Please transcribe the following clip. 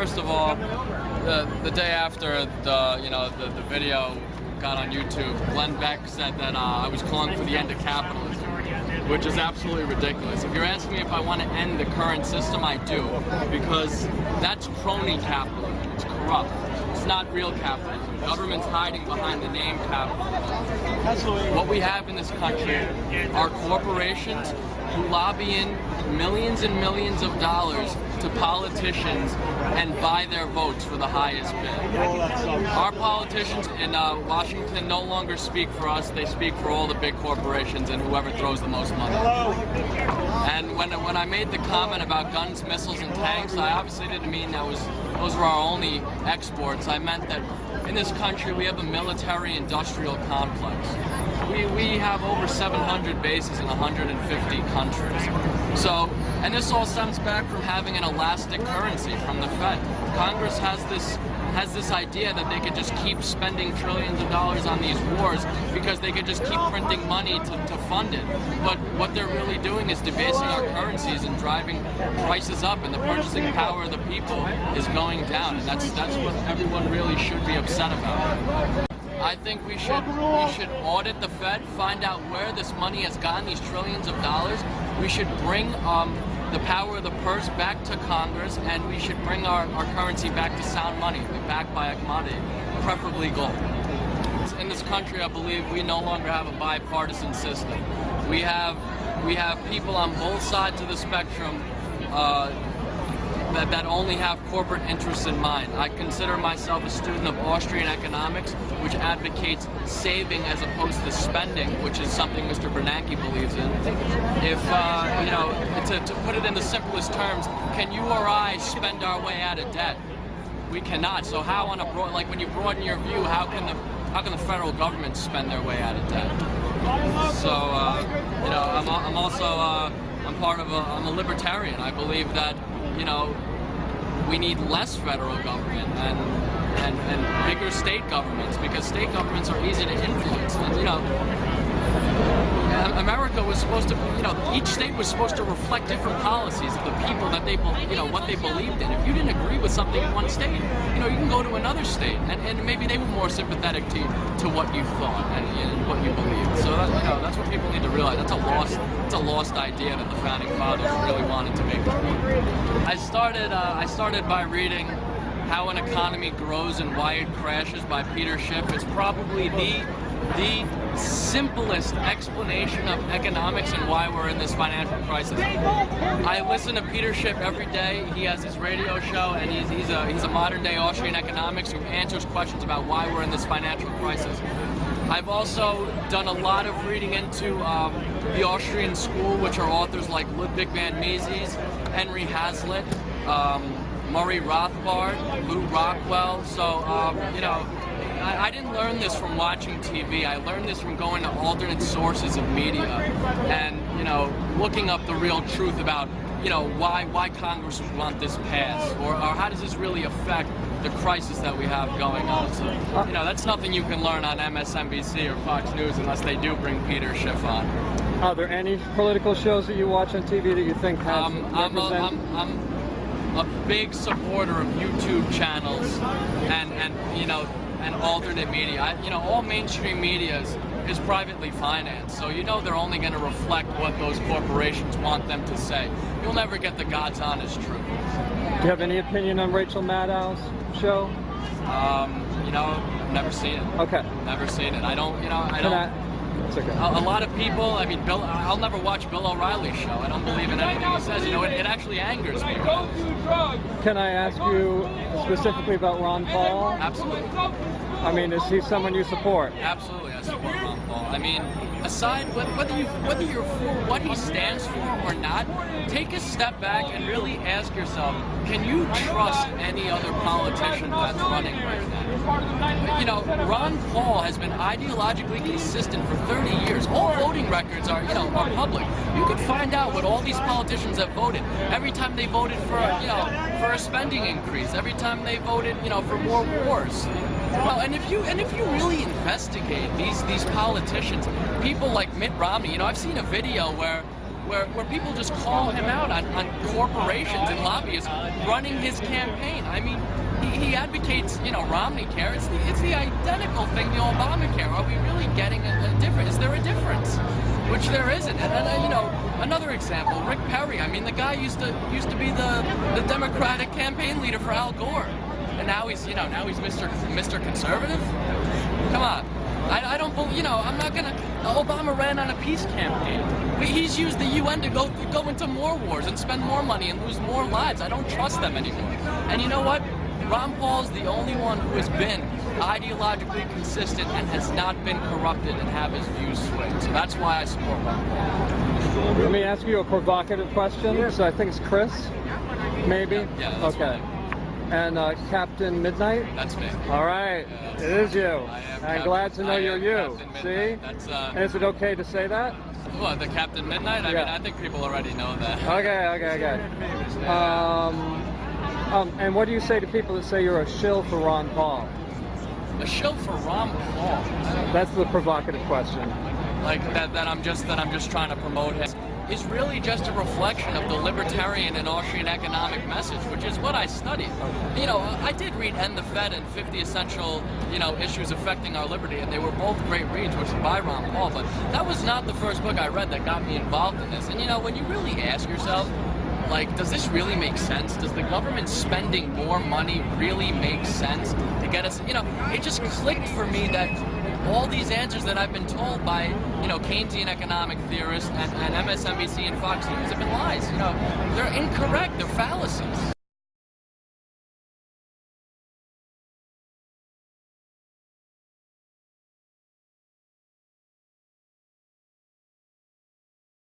first of all, the day after the video got on YouTube, Glenn Beck said that I was calling for the end of capitalism, which is absolutely ridiculous. If you're asking me if I want to end the current system, I do, because that's crony capitalism. It's corrupt. It's not real capitalism. Government's hiding behind the name capitalism. What we have in this country are corporations who lobby in millions and millions of dollars to politicians and buy their votes for the highest bid. Our politicians in Washington no longer speak for us, they speak for all the big corporations and whoever throws the most money. And when I made the comment about guns, missiles, and tanks, I obviously didn't mean those were our only exports. I meant that in this country we have a military-industrial complex. We have over 700 bases in 150 countries. So, and this all stems back from having an elastic currency from the Fed. Congress has this idea that they could just keep spending trillions of dollars on these wars because they could just keep printing money to fund it. But what they're really doing is debasing our currencies and driving prices up, and the purchasing power of the people is going down, and that's what everyone really should be upset about. I think we should audit the Fed, find out where this money has gone, these trillions of dollars. We should bring the power of the purse back to Congress, and we should bring our currency back to sound money, backed by a commodity, preferably gold. In this country, I believe we no longer have a bipartisan system. We have people on both sides of the spectrum that only have corporate interests in mind. I consider myself a student of Austrian economics, which advocates saving as opposed to spending, which is something Mr. Bernanke believes in. If, to put it in the simplest terms, can you or I spend our way out of debt? We cannot. So how on a broad, like when you broaden your view, how can the federal government spend their way out of debt? So, I'm also, I'm a libertarian. I believe that, we need less federal government and bigger state governments, because state governments are easy to influence. And, America was supposed to, each state was supposed to reflect different policies of the people that they, what they believed in. If you didn't agree with something in one state, you can go to another state, and maybe they were more sympathetic to what you thought and what you believed. So that's what people need to realize. It's a lost idea that the founding fathers really wanted to make. I started by reading How an Economy Grows and Why It Crashes by Peter Schiff. It's probably the simplest explanation of economics and why we're in this financial crisis. I listen to Peter Schiff every day. He has his radio show, and he's a modern-day Austrian economics who answers questions about why we're in this financial crisis. I've also done a lot of reading into the Austrian school, which are authors like Ludwig van Mises, Henry Hazlitt, Murray Rothbard, Lou Rockwell. So, I didn't learn this from watching TV. I learned this from going to alternate sources of media and, looking up the real truth about, why Congress would want this passed, or how does this really affect the crisis that we have going on. So, that's nothing you can learn on MSNBC or Fox News unless they do bring Peter Schiff on. Are there any political shows that you watch on TV that you think have I'm a big supporter of YouTube channels and alternate media. All mainstream media is privately financed, so they're only going to reflect what those corporations want them to say. You'll never get the God's honest truth. Do you have any opinion on Rachel Maddow's show? I've never seen it. Okay. Never seen it. I don't. It's okay. A lot of people, I'll never watch Bill O'Reilly's show. I don't believe in anything he says. It actually angers me. Can I ask you specifically about Ron Paul? Absolutely. Is he someone you support? Absolutely, I support Ron Paul. Aside whether you're for what he stands for or not, take a step back and really ask yourself, can you trust any other politician that's running right now? Ron Paul has been ideologically consistent for 30 years. All voting records are public. You can find out what all these politicians have voted. Every time they voted for a spending increase, every time they voted, for more wars. And if you really investigate these politicians, people like Mitt Romney, I've seen a video where where people just call him out on corporations and lobbyists running his campaign. I mean, he advocates, Romney care. It's the identical thing to Obamacare. Are we really getting a difference? Is there a difference? Which there isn't. And another example, Rick Perry. I mean, the guy used to be the Democratic campaign leader for Al Gore, and now he's Mr. Conservative. Come on. I don't believe, I'm not gonna. Obama ran on a peace campaign. He's used the UN to go into more wars and spend more money and lose more lives. I don't trust them anymore. And you know what? Ron Paul's the only one who has been ideologically consistent and has not been corrupted and have his views swayed. So that's why I support Ron Paul. Let me ask you a provocative question. So I think it's Chris, maybe? Yeah, that's okay. me. And Captnmidnite? That's me. All right, Yeah, it is you. I'm glad to know you're you. See? That's, and is it okay to say that? What, the Captnmidnite? I mean, I think people already know that. Okay. And what do you say to people that say you're a shill for Ron Paul? A shill for Ron Paul? That's the provocative question. Like that I'm just trying to promote him. Is really just a reflection of the libertarian and Austrian economic message, which is what I studied. I did read End the Fed and 50 Essential, Issues Affecting Our Liberty, and they were both great reads, which is by Ron Paul, but that was not the first book I read that got me involved in this. And when you really ask yourself, like, does this really make sense? Does the government spending more money really make sense to get us, it just clicked for me that all these answers that I've been told by, Keynesian economic theorists and MSNBC and Fox News have been lies. They're incorrect. They're fallacies.